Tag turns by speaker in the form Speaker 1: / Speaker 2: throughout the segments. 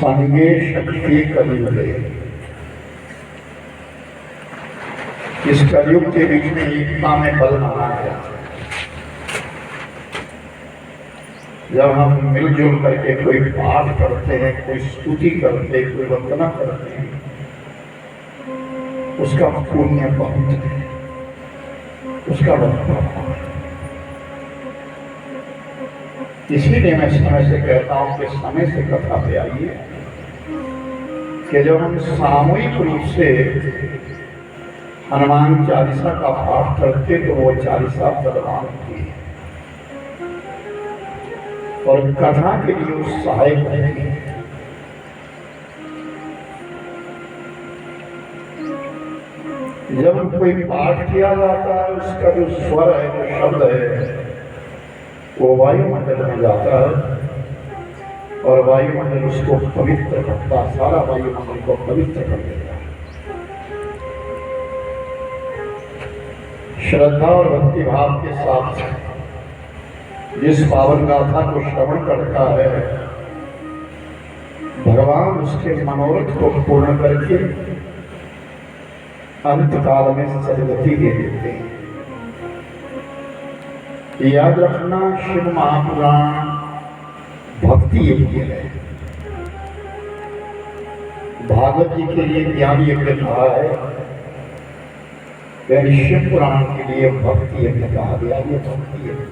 Speaker 1: संगे शक्ति कलियुगे। इस कलयुग के बीच में एकता में बल माना गया। जब हम मिलजुल करके कोई पाठ करते हैं, कोई स्तुति करते हैं, कोई वंदना करते हैं, उसका पुण्य बहुत है, उसका बहुत। इसीलिए मैं समय से कहता हूं कि समय से कथा पे आइए कि जब हम सामूहिक रूप से हनुमान चालीसा का पाठ करते तो वो चालीसा बलवान थी और कथा के लिए सहायक है। जब कोई पाठ किया जाता है, उसका जो स्वर है, जो शब्द है, वो वायुमंडल में जाता है और वायुमंडल उसको पवित्र करता, सारा वायुमंडल को पवित्र कर देता है। श्रद्धा और भक्ति भाव के साथ जिस पावन गाथा को श्रवण करता है, भगवान उसके मनोरथ को पूर्ण करके अंत काल में सदगति दे देते हैं। याद रखना, शिव महापुराण भक्ति यज्ञ है। भागवत जी के लिए ज्ञान यज्ञ कहा है, शिव पुराण के लिए भक्ति यज्ञ कहा गया। ये भक्ति यज्ञ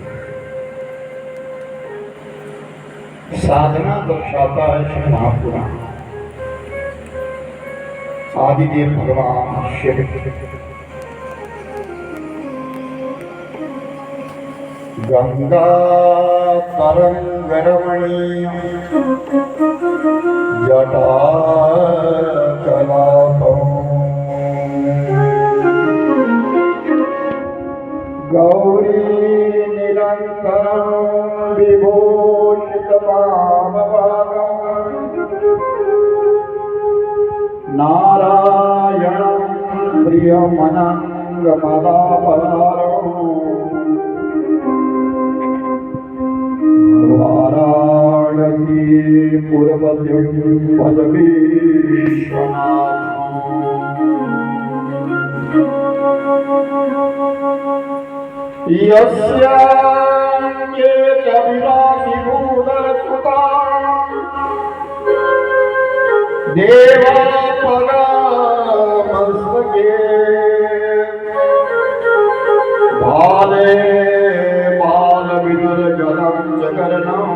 Speaker 1: साधना दर्शाता है शिव महापुराण। आदिदेव भगवान शिव गंगा तरंग रमणीय जटा कलापम गौरी निरंतरम विभूषित भागम नारायणं प्रियमनंग मदापहारम वाराणसी पुरपति पद विश्वनाथ यस्यान्ये च विराजिभूतरसुता देवापगामस्तके भाले बालविदुर्गलं जगर्णं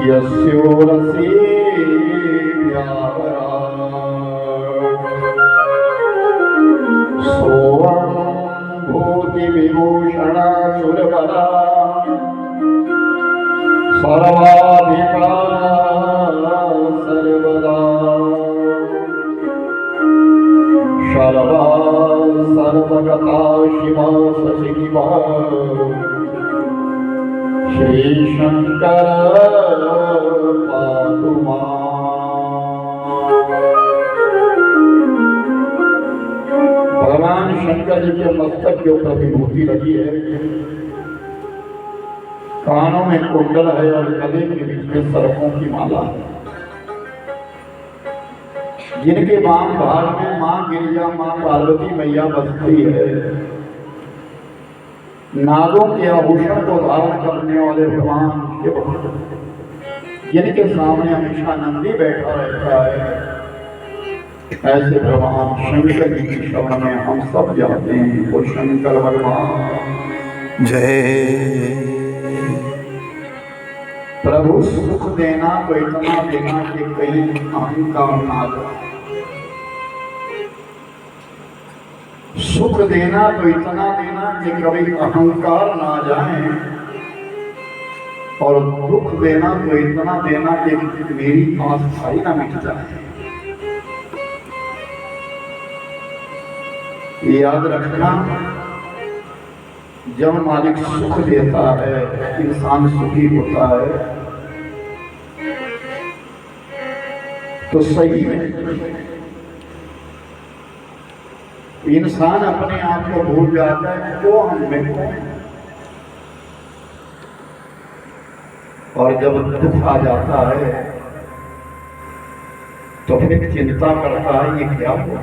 Speaker 1: यस्योरसी सोऽहं भूतिविभूषण सुरबला सर्वाधिका सर्वदा सर्वा सर्वगता शिवा सशिवा श्री शंकर पातु मां। भगवान शंकर जी के मस्तक के ऊपर विभूति लगी है, कानों में कुंडल है और गले के बीच में सर्पों की माला है। जिनके वाम भाग में मां गिरिजा, मां पार्वती मैया बसती है। नागों के आभूषण को धारण करने वाले भगवान शिव, जिनके सामने हमेशा नंदी बैठा रहता है, ऐसे भगवान शंकर जी की शरण में हम सब जाते हैं। वो शंकर भगवान
Speaker 2: जय।
Speaker 1: प्रभु सुख देना तो इतना देना कि कहीं अहंकार ना जाए। सुख देना तो इतना देना कि कभी अहंकार ना जाए, और दुख देना तो इतना देना कि मेरी आस्थाई ना मिट जाए। याद रखना, जब मालिक सुख देता है, इंसान सुखी होता है, तो सही में इंसान अपने आप को भूल जाता है, तो हम में और जब दुख आ जाता है तो फिर चिंता करता है ये क्या हुआ।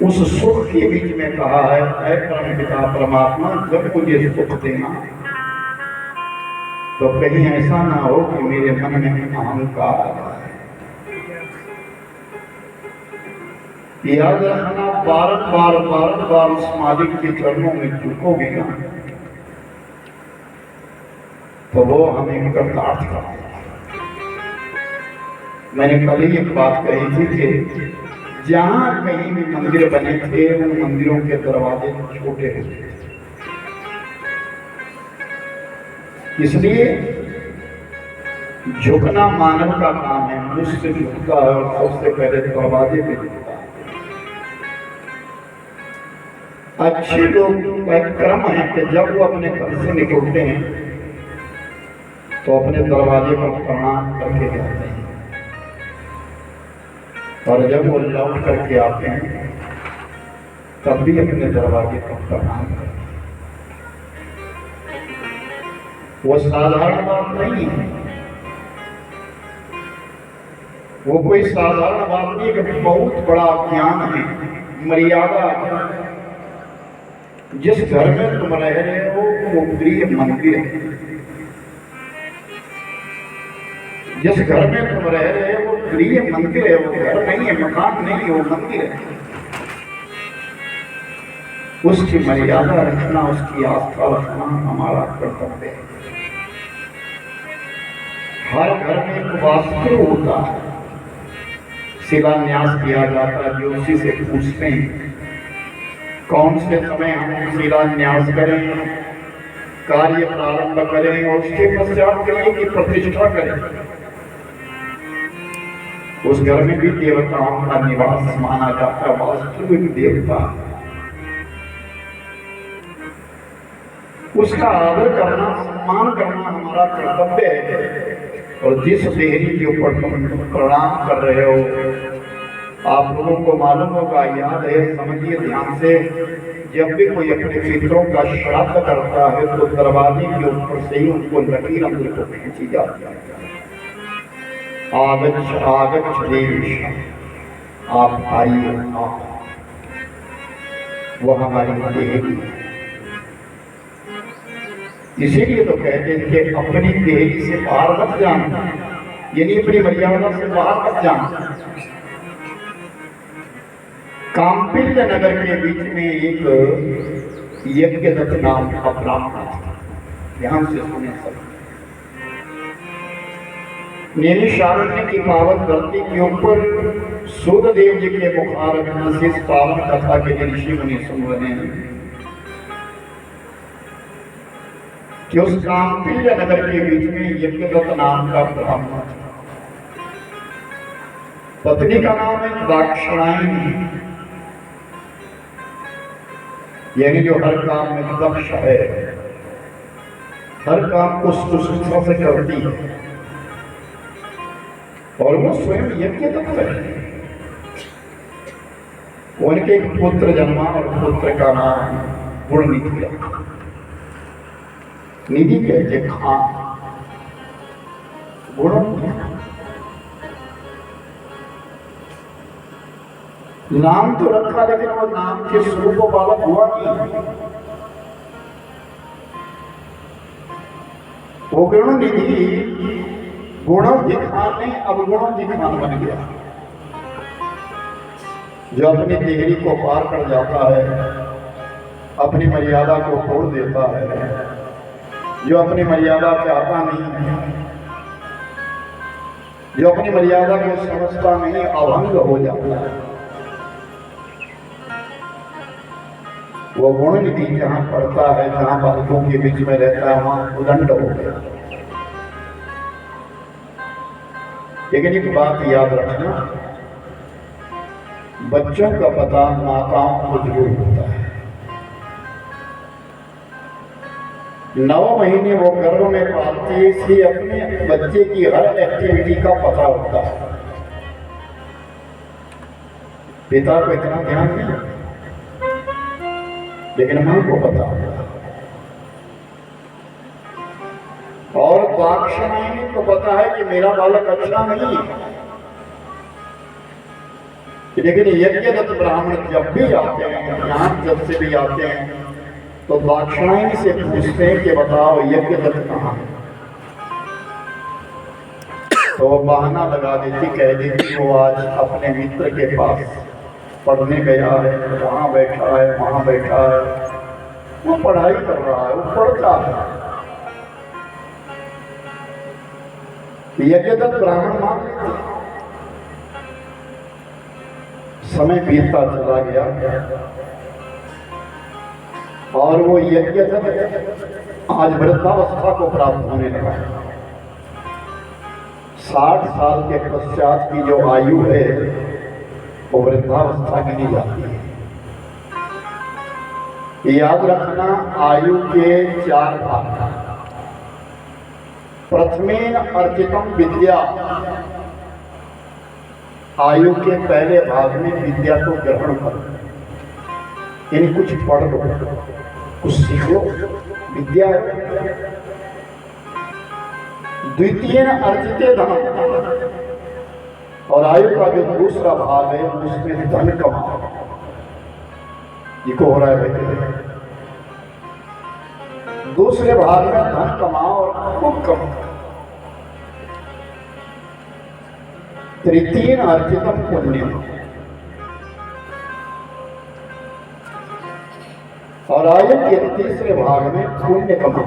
Speaker 1: उस सुख के बीच में कहा है, ऐ परम पिता परमात्मा जब मुझे सुख देना तो कहीं ऐसा ना हो कि मेरे मन में अहंकार आ जाए। याद रखना, बार उस मालिक के चरणों में झुकोगे ना तो वो हमें कृतार्थ कर देगा। मैंने कल ही एक बात कही थी कि जहां कहीं भी मंदिर बने थे उन मंदिरों के दरवाजे छोटे होते थे, इसलिए झुकना मानव का काम है। मुझसे झुकता है और सबसे पहले दरवाजे पे झुकता है। अच्छे लोग का एक क्रम है कि जब वो अपने घर से निकलते हैं तो अपने दरवाजे पर प्रणाम करके जाते हैं, और जब वो लौट करके आते हैं तब भी अपने दरवाजे पर प्रणाम करते हैं। वो साधारण बात नहीं है, वो कोई साधारण बात नहीं है, बहुत बड़ा ज्ञान है, मर्यादा है। जिस घर में तुम रह रहे हो वो प्रिय मंदिर है। जिस घर में तुम रह रहे हो वो प्रिय मंदिर है। वो घर नहीं है, मकान नहीं है, वो मंदिर है। उसकी मर्यादा रखना, उसकी आस्था रखना हमारा कर्तव्य है। हर घर में एक वास्तु होता है, शिलान्यास किया जाता है, ज्योतिषी से पूछते हैं कौन से समय हम शिलान्यास करें, कार्य प्रारंभ करें, और उसके पश्चात करिए कि प्रतिष्ठा करें। उस घर में भी देवताओं का निवास माना जाता है, वास्तविक देवता। उसका आदर करना, सम्मान करना हमारा कर्तव्य है। और जिस देहरी के ऊपर तुम प्रणाम कर रहे हो, आप लोगों को मालूम होगा, याद है, समझिए ध्यान से, जब भी कोई अपने पितरों का श्राद्ध करता है तो दरवाजे के ऊपर से ही उनको लकीर अंदर को खींची जाती है। आगच्छ आगच्छ देवी, आप आइए, आप। वो हमारी देहरी है। इसीलिए तो कहते हैं कि अपनी देहरी से बाहर मत जाना, यानी अपनी मर्यादा से बाहर मत जाना। काम्पिल्य नगर के बीच में एक यज्ञदत्त नाम का ब्राह्मण था। ध्यान से सुने सब। नैमिषारण्य की पावन धरती के ऊपर सूर्यदेव जी के मुखारविंद से इस पावन कथा के ऋषि मुनि सुन रहे हैं कि उस काम्पिल्य नगर के बीच में यज्ञदत्त नाम का ब्राह्मण था। पत्नी का नाम है दाक्षिणायनी, यानी जो हर काम में दक्ष है, हर काम को सुष्ठुता से करती है, और वो स्वयं यज्ञदत्त है। उनके एक पुत्र जन्मा और पुत्र का नाम गुणनिधि रखा। निधि कहते खान, गुण नाम तो रखा, लेकिन वो नाम के स्वरूप बालक हुआ नहीं। वो गुणनिधि गुणों नहीं, अवगुणों दिखान बन गया। जो अपनी देहरी को पार कर जाता है, अपनी मर्यादा को तोड़ देता है, जो अपनी मर्यादा चाहता नहीं, जो अपनी मर्यादा को समझता नहीं, अभंग हो जाता है। वो गुणनिधि जहां पड़ता है, जहां बालकों के बीच में रहता है, वहां उदंड हो गया। लेकिन एक बात याद रखना, बच्चों का पता माताओं को जरूर होता है। 9 महीने वो गर्भ में पालती है, इसलिए अपने बच्चे की हर एक्टिविटी का पता होता है। पिता को इतना ध्यान नहीं, लेकिन मां को पता होता है। बादशाह को पता है कि मेरा बालक अच्छा नहीं है, लेकिन यज्ञदत्त ब्राह्मण जब भी आते हैं, यहाँ जब से भी आते हैं, तो बादशाह से पूछते हैं कि बताओ यज्ञदत्त कहाँ है। तो वो बहाना लगा देती, कह देती वो आज अपने मित्र के पास पढ़ने गया है, वहाँ बैठा है, वहाँ बैठा है, वो पढ़ाई कर रहा है, वो पढ़ता है। यज्ञदत्त ब्राह्मण मान लेते। समय बीतता चला गया और वो यज्ञदत्त आज वृद्धावस्था को प्राप्त होने लगा। 60 साल के पश्चात की जो आयु है वो वृद्धावस्था गिनी जाती है। याद रखना, आयु के 4 भाग। प्रथमेन अर्चितम विद्या, आयु के पहले भाग में विद्या को ग्रहण करो, यानी कुछ पढ़ लो, कुछ सीख लो, विद्या है। द्वितीय अर्जित धन, और आयु का जो दूसरा भाग है उसमें धन कमाओ। ये को हो रहा है भाई, दूसरे भाग में धन कमाओ और खूब कमाओ। तृतीय अर्जितम पुण्य, और आयु के तीसरे भाग में पुण्य कमाओ।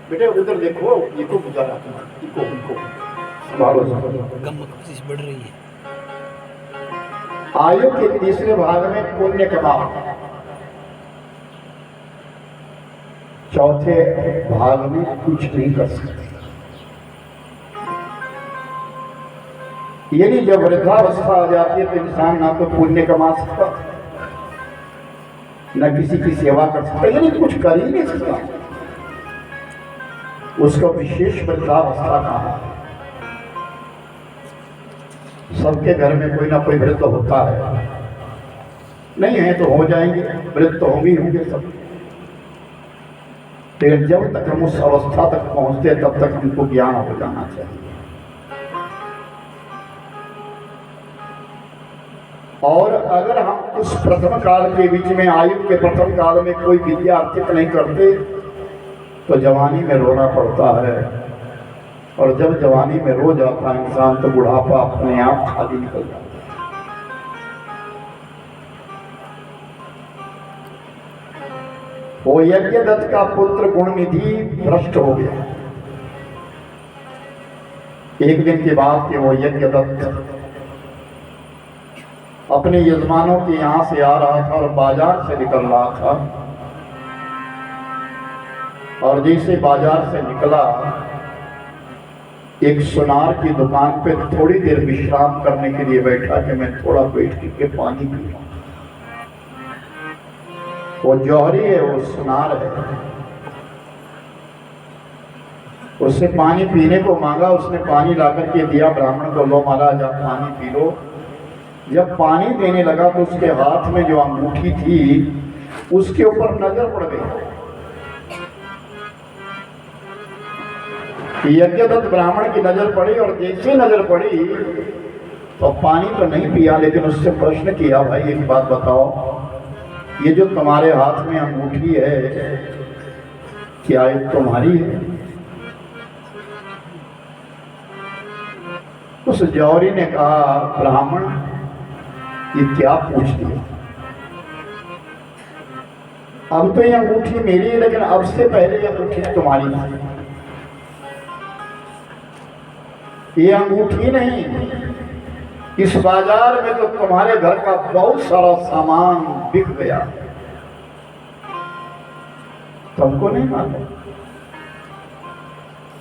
Speaker 1: बेटे उधर देखो, ये को गुजारा, इनको
Speaker 2: बढ़ रही है।
Speaker 1: आयु के तीसरे भाग में पुण्य कमाओ, चौथे भाग में कुछ नहीं कर सकते। यानी जब वृद्धावस्था आ जाती है तो इंसान ना तो पुण्य कमा सकता, न किसी की सेवा कर सकता, यानी कुछ कर ही नहीं सकता। उसका विशेष वृद्धावस्था कहाँ है? सबके घर में कोई ना कोई वृद्ध होता है, नहीं है तो हो जाएंगे, वृद्ध तो होंगे सब। लेकिन जब तक हम उस अवस्था तक पहुंचते तब तक हमको ज्ञान हो जाना चाहिए। और अगर हम उस प्रथम काल के बीच में, आयु के प्रथम काल में कोई विद्या अर्जित नहीं करते तो जवानी में रोना पड़ता है, और जब जवानी में रो जाता है इंसान तो बुढ़ापा अपने आप खाली निकल जाता है। वो यज्ञदत्त का पुत्र गुणनिधि भ्रष्ट हो गया। एक दिन के बाद कि वो यज्ञदत्त अपने यजमानों के यहां से आ रहा था और बाजार से निकल रहा था, और जैसे बाजार से निकला एक सुनार की दुकान पे थोड़ी देर विश्राम करने के लिए बैठा कि मैं थोड़ा बैठ के पानी पी लूं। वो जौहरी है, वो सुनार है, उससे पानी पीने को मांगा, उसने पानी लाकर के दिया ब्राह्मण को, लो महाराज आप पानी पी लो। जब पानी देने लगा तो उसके हाथ में जो अंगूठी थी उसके ऊपर नजर पड़ गई। यज्ञदत्त ब्राह्मण की नजर पड़ी, और जैसे नजर पड़ी तो पानी तो नहीं पिया, लेकिन उससे प्रश्न किया, भाई एक बात बताओ, ये जो तुम्हारे हाथ में अंगूठी है क्या ये तुम्हारी है? उस जौहरी ने कहा, ब्राह्मण ये क्या पूछ दिया? अब तो ये अंगूठी मेरी है, लेकिन अब से पहले ये अंगूठी तुम्हारी थी। ये अंगूठी नहीं, इस बाजार में तो तुम्हारे घर का बहुत सारा सामान बिक गया, तुमको नहीं मालूम?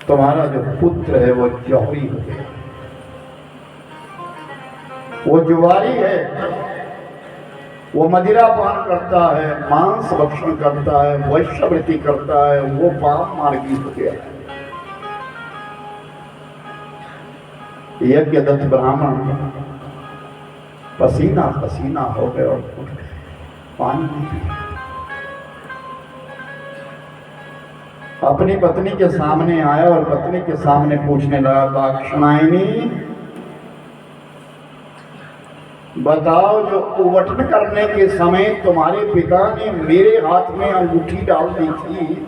Speaker 1: तुम्हारा जो पुत्र है वो जौहरी हो गया, वो जुआरी है, वो मदिरा पान करता है, मांस भक्षण करता है, वैश्यवृत्ति करता है, वो पाप मार्गी हो गया है। यज्ञदत्त ब्राह्मण पसीना पसीना हो गए और उठ गए, पानी नहीं पिया। अपनी पत्नी के सामने आया और पत्नी के सामने पूछने लगा, दाक्षिणायनी बताओ, जो उवटन करने के समय तुम्हारे पिता ने मेरे हाथ में अंगूठी डाल दी थी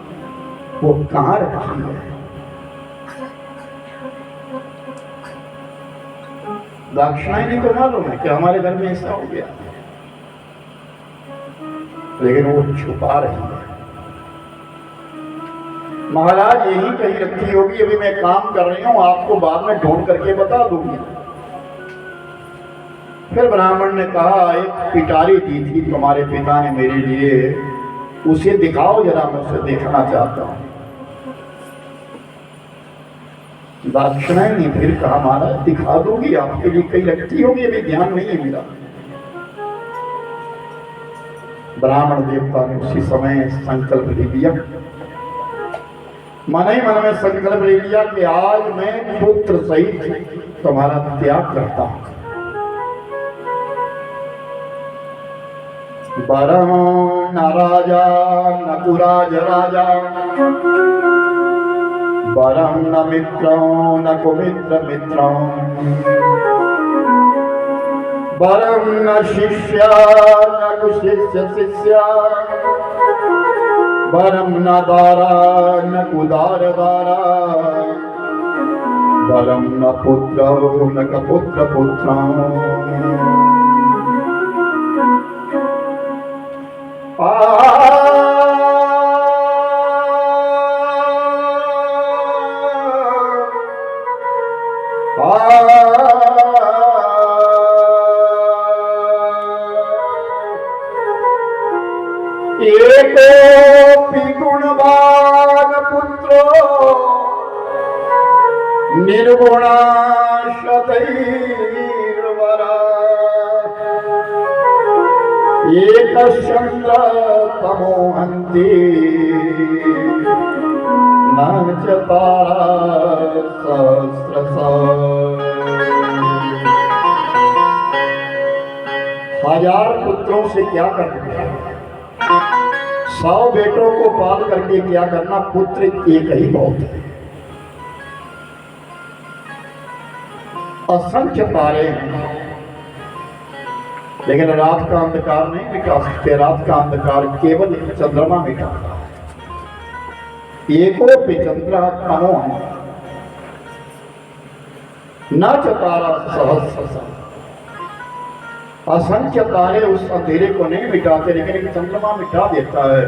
Speaker 1: वो कहाँ रखी है? दाक्षिणायनी को मालूम है कि हमारे घर में ऐसा हो गया, लेकिन वो छुपा रही है। महाराज यही कहीं रखी होगी, अभी मैं काम कर रही हूं, आपको बाद में ढूंढ करके बता दूंगी। फिर ब्राह्मण ने कहा, एक पिटारी दी थी तुम्हारे पिता ने मेरे लिए, उसे दिखाओ जरा, मैं उसे देखना चाहता हूं। दाक्षिणायनी फिर कहा, महाराज दिखा दूंगी आपके लिए, कहीं रखती होगी, अभी ध्यान नहीं है मेरा। ब्राह्मण देवता ने उसी समय संकल्प ले लिया, मन ही मन में संकल्प ले लिया कि आज मैं पुत्र सहित तुम्हारा त्याग करता हूं। वरम न राजा न कुराज राजा, वरम न मित्रं न कुमित्र मित्रं, वरम न शिष्या न कुशिष्य शिष्या, वरम न दारा न कुदार दारा, वरम न पुत्र न कपुत्र पुत्र। एकोपि गुणवान पुत्रो निर्गुणा शतैर्वरा, एकश्चन्द्र तमोहन्ति न च तारा सहस्रशः। 1000 पुत्रों से क्या करना, 100 बेटों को पाल करके क्या करना, पुत्र एक ही बहुत है। असंख्य तारे हैं, लेकिन रात का अंधकार नहीं मिटा सकते। रात का अंधकार केवल एक चंद्रमा मिटाता है। एको पे चंद्र तमो है, न चतारा सहस्र। असंख्य तारे उस अंधेरे को नहीं मिटाते, लेकिन एक चंद्रमा मिटा देता है।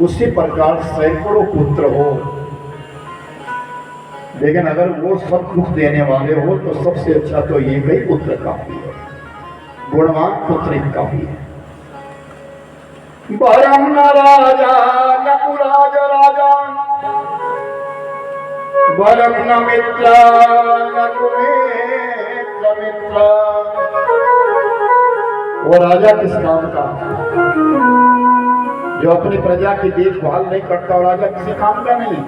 Speaker 1: उसी प्रकार सैकड़ों पुत्र हो, लेकिन अगर वो सब दुख देने वाले हो तो सबसे अच्छा तो ये ही पुत्र काफी है, गुणवान पुत्र ही काफी है। वरम न राजा न कुराज राजा, वरम न मित्र न कुमित्र मित्र। वो राजा किस काम का, जो अपनी प्रजा की देखभाल नहीं करता, और राजा किसी काम का नहीं।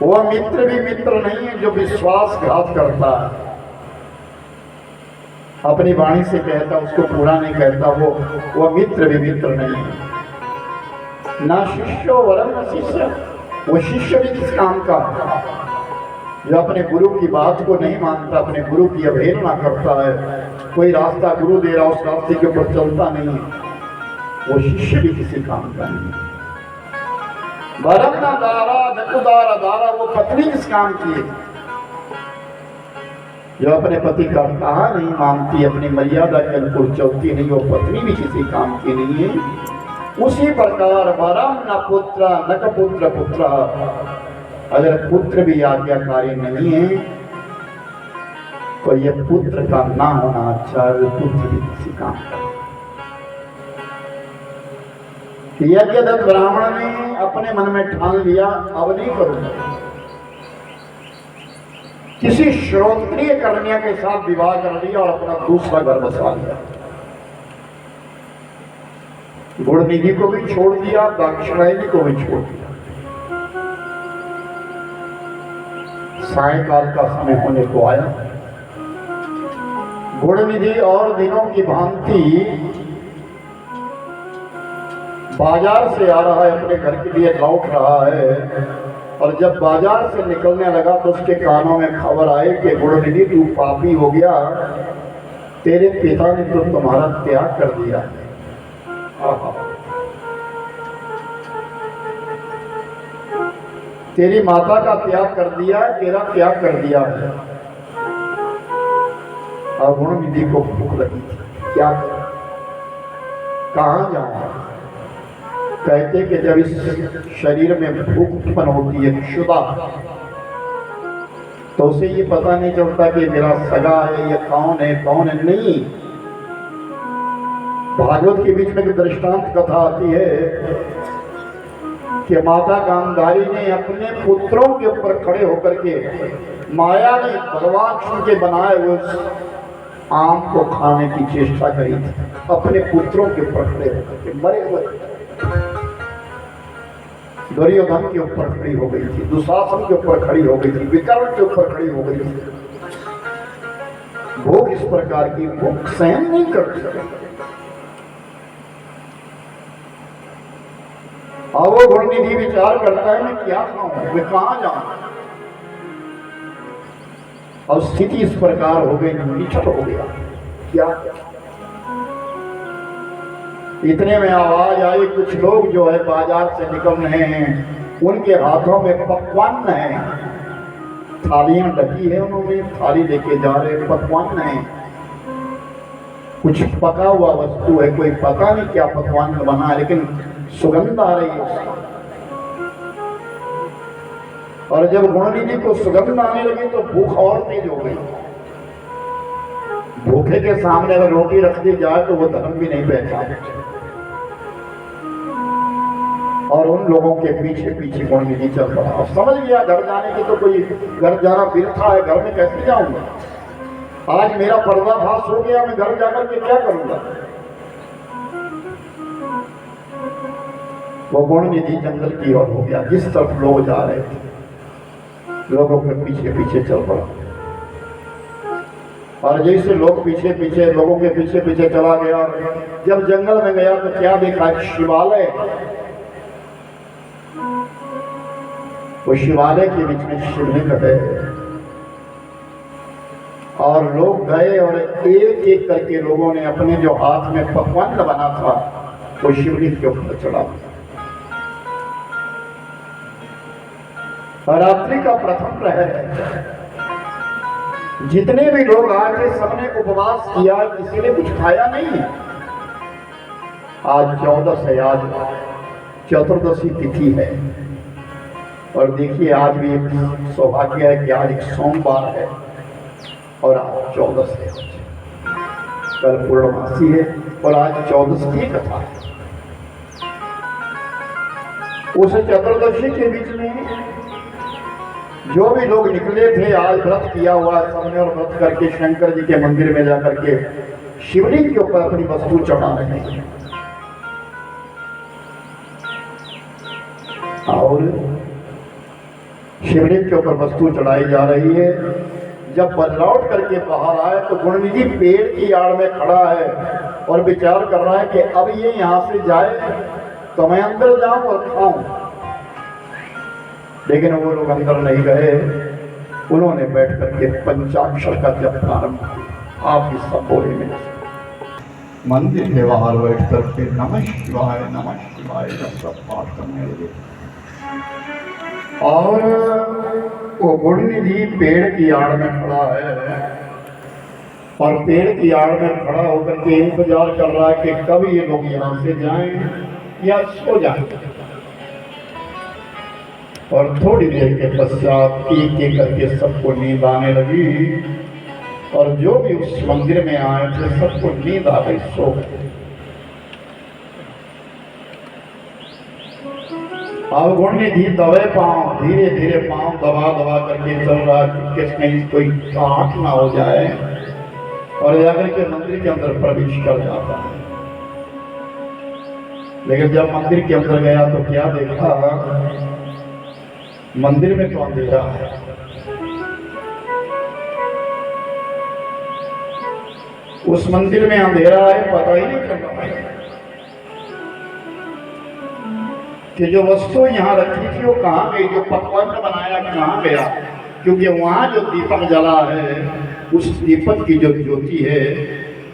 Speaker 1: वह मित्र भी मित्र नहीं है जो विश्वासघात करता है, अपनी वाणी से कहता उसको पूरा नहीं कहता, वो मित्र भी मित्र नहीं है। ना शिष्यो वरम न शिष्य, वो शिष्य भी किस काम का, जो अपने गुरु की बात को नहीं मानता, अपने गुरु की अवहेलना करता है। कोई रास्ता गुरु दे रहा, उस रास्ते के ऊपर चलता नहीं है, वो शिष्य भी किसी काम का नहीं है। वरम न दारा न कुदारा दारा, वो पत्नी किस काम की है, जो अपने पति का कहा नहीं मानती, अपनी मर्यादा के अनुकूल चलती नहीं, वो पत्नी भी किसी काम की नहीं है। उसी प्रकार वरम न पुत्र न कपुत्र पुत्र, अगर पुत्र भी आज्ञाकारी नहीं है तो ये पुत्र का ना होना अच्छा है, वो पुत्र भी किसी काम का। यज्ञदत्त ब्राह्मण ने अपने मन में ठान लिया, अब नहीं करूंगा, किसी श्रोत्रिय कन्या के साथ विवाह कर लिया और अपना दूसरा घर बसा लिया। गुणनिधि को भी छोड़ दिया, दाक्षिणायनी को भी छोड़ दिया। सायंकाल का समय होने को आया। गुणनिधि और दिनों की भांति बाजार से आ रहा है, अपने घर के लिए लौट रहा है, और जब बाजार से निकलने लगा तो उसके कानों में खबर आई कि गुणनिधि तू पापी हो गया, तेरे पिता ने तो तुम्हारा त्याग कर दिया। तेरी माता का त्याग कर दिया है, तेरा त्याग कर दिया है। अब गुणनिधि को भूख लगी, क्या करें, कहाँ जाऊं? कहते कि जब इस शरीर में भूख उत्पन्न होती है क्षुधा, तो उसे ये पता नहीं चलता कि मेरा सगा है, ये कौन है नहीं। भागवत के बीच में एक दृष्टांत कथा आती है कि माता गांधारी ने अपने पुत्रों के ऊपर खड़े होकर के, माया ने भगवान शिव के बनाए हुए आम को खाने की चेष्टा करी थी, अपने पुत्रों के ऊपर खड़े होकर के, मरे हुए दुर्योधन के ऊपर खड़ी हो गई थी, दुशासन के ऊपर खड़ी हो गई थी, विकर्ण के ऊपर खड़ी हो गई थी। भूख इस प्रकार की भूख सहन नहीं कर सकती। और वो गुणनिधि विचार करता है, मैं क्या खाऊं, मैं कहां जाऊं? और स्थिति इस प्रकार हो गई, निचट हो गया, क्या इतने में आवाज आई, कुछ लोग जो है बाजार से निकल रहे हैं, उनके हाथों में पकवान है, थालियां ढकी है, उन्होंने थाली लेके जा रहे, पकवान है, कुछ पका हुआ वस्तु है, कोई पता नहीं क्या पकवान बना है, लेकिन सुगंध आ रही है। और जब गुणनिधि को सुगंध आने लगी तो भूख और तेज हो गई। भूखे के सामने अगर रोटी रख दी जाए तो वो धर्म भी नहीं पहचाने, और उन लोगों के पीछे पीछे गुणनिधि चल पड़ा। अब समझ गया घर जाने की तो कोई, घर जाना बिरथा है, घर में कैसे जाऊंगा, आज मेरा पर्दाफाश हो गया, मैं घर जाकर के क्या करूंगा। वो गुणनिधि जंगल की ओर हो गया, जिस तरफ लोग जा रहे थे, लोगों के पीछे पीछे चल पड़ा। और जैसे लोग पीछे पीछे, लोगों के पीछे पीछे चला गया, जब जंगल में गया तो क्या देखा, शिवालय। वो शिवालय के बीच में शिवलिंग है, और लोग गए और एक एक करके लोगों ने अपने जो हाथ में पकवान बना था वो शिवलिंग के ऊपर चढ़ा। रात्रि का प्रथम प्रहर है, जितने भी लोग आए थे सबने उपवास किया, किसी ने कुछ खाया नहीं है। आज 14 है, आज चतुर्दशी तिथि है, और देखिए आज भी एक सौभाग्य है कि आज एक सोमवार है और आज 14 है, कल पूर्णमासी है और आज 14 की कथा है। उस चतुर्दशी के बीच में जो भी लोग निकले थे, आज व्रत किया हुआ सबने, और व्रत करके शंकर जी के मंदिर में जाकर के शिवलिंग के ऊपर अपनी वस्तु चढ़ा रहे हैं। और शिवलिंग के ऊपर वस्तु चढ़ाई जा रही है। जब लौट करके बाहर आए तो गुणनिधि पेड़ की आड़ में खड़ा है और विचार कर रहा है कि अब ये यहाँ से जाए तो मैं अंदर जाऊं और खाऊं। लेकिन वो लोग अंदर नहीं गए, उन्होंने बैठ करके पंचाक्षर का जप प्रारंभ किया। आप इस सब बोले में मंदिर के बाहर बैठ करके नमः शिवाय का सब पाठ करने लगे। और वो गुणनिधि पेड़ की आड़ में खड़ा है, और पेड़ की आड़ में खड़ा होकर के इंतजार कर रहा है कि कब ये लोग यहाँ से जाएं या सो जाएं। और थोड़ी देर के पश्चात एक एक करके सबको नींद आने लगी, और जो भी उस मंदिर में आए थे सबको नींद आ गई, सो गए। अब गुणनिधि दबे पांव, धीरे धीरे पांव दबा दबा करके चल रहा कि कहीं कोई काट ना हो जाए, और जाकर के मंदिर के अंदर प्रवेश कर जाता है। लेकिन जब मंदिर के अंदर गया तो क्या देखा, मंदिर में तो अंधेरा है। उस मंदिर में अंधेरा है, पता ही नहीं चल रहा है। कि जो वस्तु यहाँ रखी थी वो कहाँ गई, जो पकवान बनाया कहाँ गया, क्योंकि वहाँ जो दीपक जला है उस दीपक की जो ज्योति है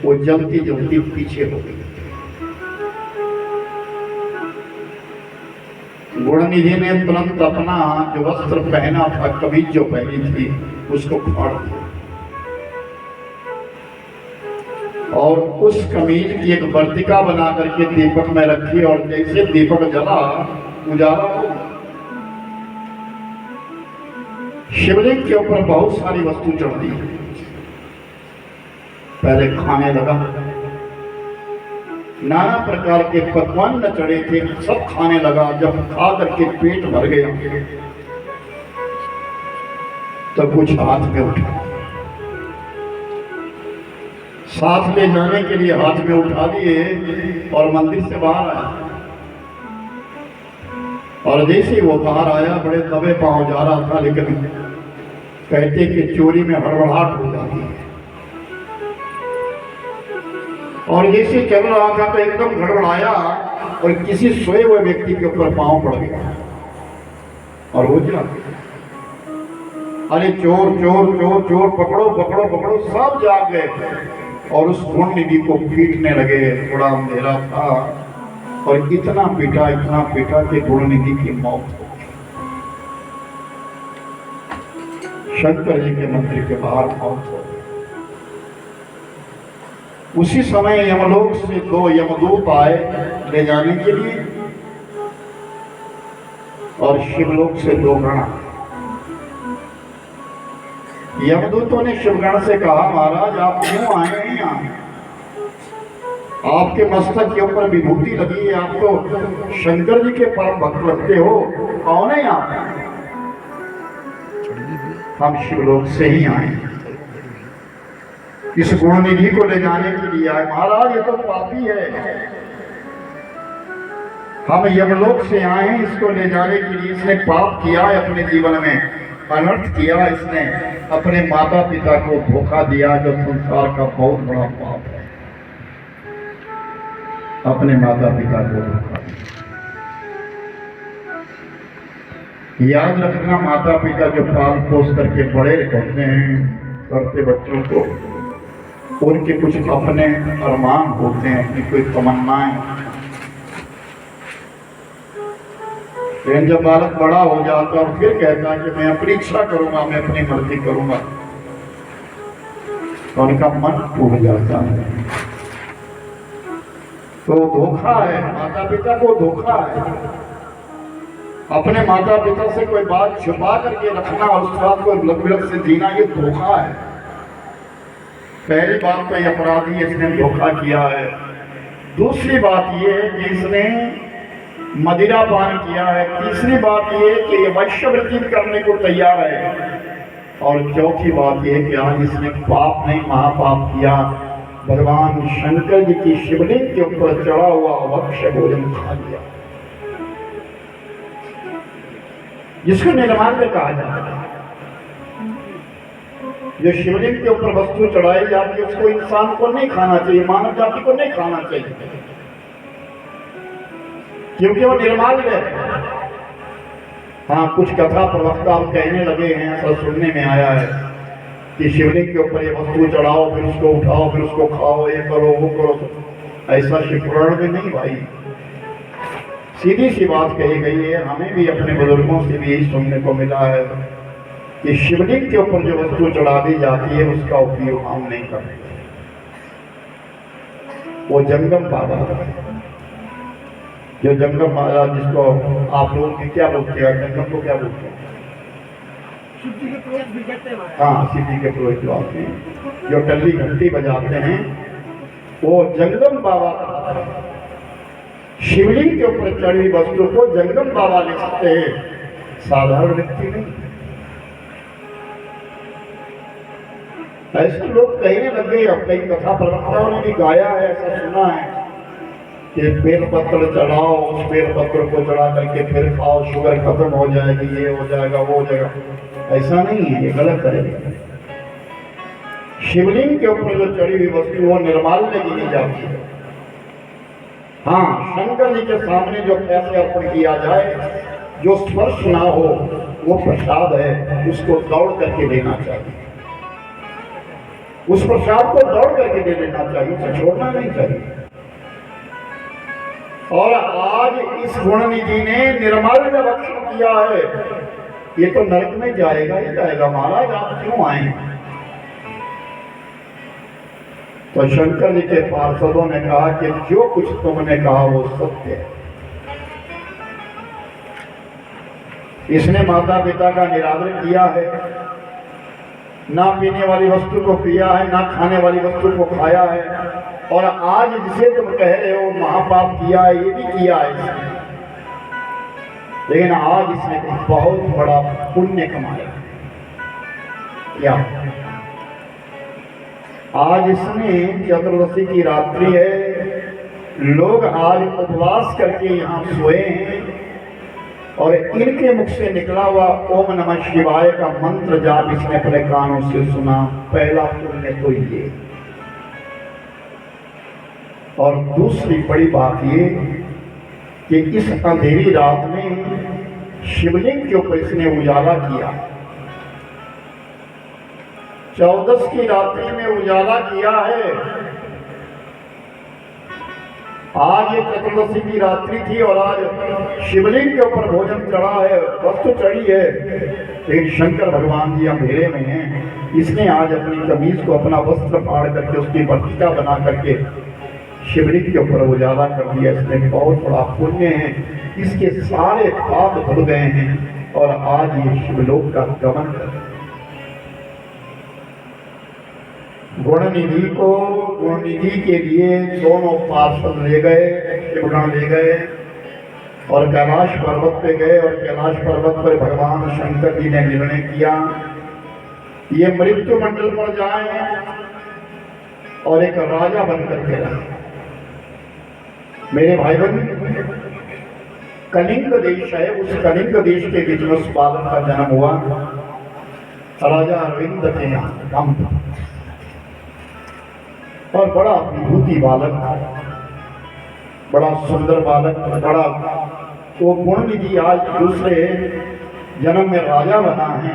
Speaker 1: वो जलती जलती पीछे हो गई। गुणनिधि ने तुरंत अपना जो वस्त्र पहना था, कमीज जो पहनी थी, उसको फाड़ दिया और उस कमीज की एक वर्तिका बना करके दीपक में रखी और जैसे दीपक जला उजाला हो गया। शिवलिंग के ऊपर बहुत सारी वस्तु चढ़ दी। पहले खाने लगा, नाना प्रकार के पकवान न चढ़े थे, सब खाने लगा। जब खा करके पेट भर गया तो कुछ हाथ में उठा, साथ ले जाने के लिए हाथ में उठा लिए और मंदिर से बाहर आया। और जैसे वो बाहर आया बड़े दबे पांव जा रहा था, लेकिन कहते कि चोरी में हड़बड़ाहट हो जाती है। और जैसे चल रहा था तो एकदम गड़बड़ाया और किसी सोए हुए व्यक्ति के ऊपर पांव पड़ गया और वो जा, अरे चोर चोर चोर चोर, पकड़ो पकड़ो पकड़ो, सब जाग गए और उस गुणनिधि को पीटने लगे। थोड़ा अंधेरा था और इतना पीटा कि गुणनिधि की मौत हो गई। शंकर जी के मंदिर के बाहर मौत हो गई। उसी समय यमलोक से 2 यमदूत आए ले जाने के लिए और शिवलोक से 2 गण। यमदूतों ने शिवगण से कहा, महाराज आप क्यों आए हैं यहाँ? आपके मस्तक के ऊपर विभूति लगी है, आप तो शंकर जी के परम भक्त लगते हो, कौन है आप? हम शिवलोक से ही आए, इस गुणनिधि को ले जाने के लिए आए। महाराज ये तो पापी है, हम यमलोक से आए हैं इसको ले जाने के लिए। इसने पाप किया है, अपने जीवन में अनर्थ किया, इसने अपने माता पिता को धोखा दिया, जो संसार का बहुत बड़ा पाप है। अपने माता पिता को धोखा दिया। याद रखना, माता पिता जो पाल पोस करके बड़े करते हैं, करते बच्चों को, उनके कुछ अपने अरमान होते हैं, अपनी कोई तमन्नाएं। लेकिन जब बालक बड़ा हो जाता और फिर कहता है कि मैं अपनी इच्छा करूंगा, मैं अपनी मर्जी करूंगा, तो उनका मन टूट जाता है। तो धोखा है, माता पिता को धोखा है। अपने माता पिता से कोई बात छुपा करके रखना और उस बात को लग से जीना, ये धोखा है। पहली बात तो ये अपराधी, इसने धोखा किया है। दूसरी बात ये है कि इसने मदिरा पान किया है। तीसरी बात ये कि ये वैश्यवृत्ति करने को तैयार है। और चौथी बात ये कि आज इसने पाप नहीं महापाप किया, भगवान शंकर जी की शिवलिंग के ऊपर चढ़ा हुआ भक्ष्य भोजन खा लिया, जिसको निर्माल्य कहा जाता है। जो शिवलिंग के ऊपर वस्तु चढ़ाई जाती है उसको इंसान को नहीं खाना चाहिए, मानव जाति को नहीं खाना चाहिए, क्योंकि वो निर्माल्य है। हाँ, कुछ कथा प्रवक्ता कहने लगे हैं, ऐसा सुनने में आया है कि शिवलिंग के ऊपर ये वस्तु चढ़ाओ, फिर उसको उठाओ, फिर उसको खाओ, ये करो वो करो। ऐसा शिवपुराण में नहीं भाई, सीधी सी बात कही गई है। हमें भी अपने बुजुर्गों से भी यही सुनने को मिला है कि शिवलिंग के ऊपर जो वस्तु चढ़ा दी जाती है उसका उपयोग हम नहीं करते। वो जंगम बाबा, जो जंगम महाराज, जिसको आप लोग क्या बोलते हैं, जंगम को क्या बोलते हैं? हाँ, शिव जी के पुरोहित जो आते हैं, जो टल्ली घंटी बजाते हैं, वो जंगम बाबा। शिवलिंग के ऊपर चढ़ी वस्तु को जंगम बाबा ले सकते हैं, साधारण व्यक्ति नहीं। ऐसे लोग कहने लगे, अब कई कथा प्रवक्ताओं ने भी गाया है, ऐसा सुना है कि बेल पत्र चढ़ाओ, उस बेल पत्र को चढ़ा करके फिर खाओ, शुगर खत्म हो जाएगी, ये हो जाएगा वो हो जाएगा। ऐसा नहीं है, ये गलत है। शिवलिंग के ऊपर जो चढ़ी हुई वस्तु वो निर्माल्य गिनी जाती है। हाँ, शंकर जी के सामने जो पैसे अर्पण किया जाए, जो स्पर्श ना हो वो प्रसाद है, उसको दौड़ करके लेना चाहिए। उस प्रसाद को दौड़ करके दे लेना चाहिए, उसे छोड़ना नहीं चाहिए। और आज इस गुणनिधि ने निर्मल का भक्षण किया है, ये तो नरक में जाएगा ही जाएगा। महाराज आप क्यों आए? तो शंकर जी के पार्षदों ने कहा कि जो कुछ तुमने कहा वो सत्य है। इसने माता पिता का निरादर किया है, ना पीने वाली वस्तु को पिया है, ना खाने वाली वस्तु को खाया है, और आज जिसे तुम कह रहे हो महापाप किया है, ये भी किया है इसने। लेकिन आज इसने बहुत बड़ा पुण्य कमाया। क्या आज इसने चतुर्दशी की रात्रि है, लोग आज उपवास करके यहाँ सोए हैं, और इनके मुख से निकला हुआ ओम नमः शिवाय का मंत्र जाप इसने अपने कानों से सुना। पहला पुण्य तो ये। और दूसरी बड़ी बात ये कि इस अंधेरी रात में शिवलिंग के ऊपर इसने उजाला किया। 14 की रात्रि में उजाला किया है। आज ये चतुर्दशी की रात्रि थी और आज शिवलिंग के ऊपर भोजन चढ़ा है, वस्तु चढ़ी है, लेकिन शंकर भगवान जी अंधेरे में हैं। इसने आज अपनी कमीज को अपना वस्त्र फाड़ करके उसकी वर्तिका बना करके शिवलिंग के ऊपर उजाला कर दिया। इसमें बहुत बड़ा पुण्य है, इसके सारे पाप धुल गए हैं और आज ये शिवलोक का गमन कर रहे हैं। गुणनिधि के लिए दोनों पार्षद ले गए, शिवगण ले गए और कैलाश पर्वत पे गए। और कैलाश पर्वत पर भगवान शंकर जी ने निर्णय किया ये मृत्यु मंडल पर जाए और एक राजा बनकर के रहे। मेरे भाई बहन, कलिंग देश है, उस कलिंग देश के बीच में उस बालक का जन्म हुआ। राजा अरविंद के यहाँ काम था और बड़ा विभूति बालक, बड़ा सुंदर बालक, बड़ा वो गुणनिधि आज दूसरे जन्म में राजा बना है।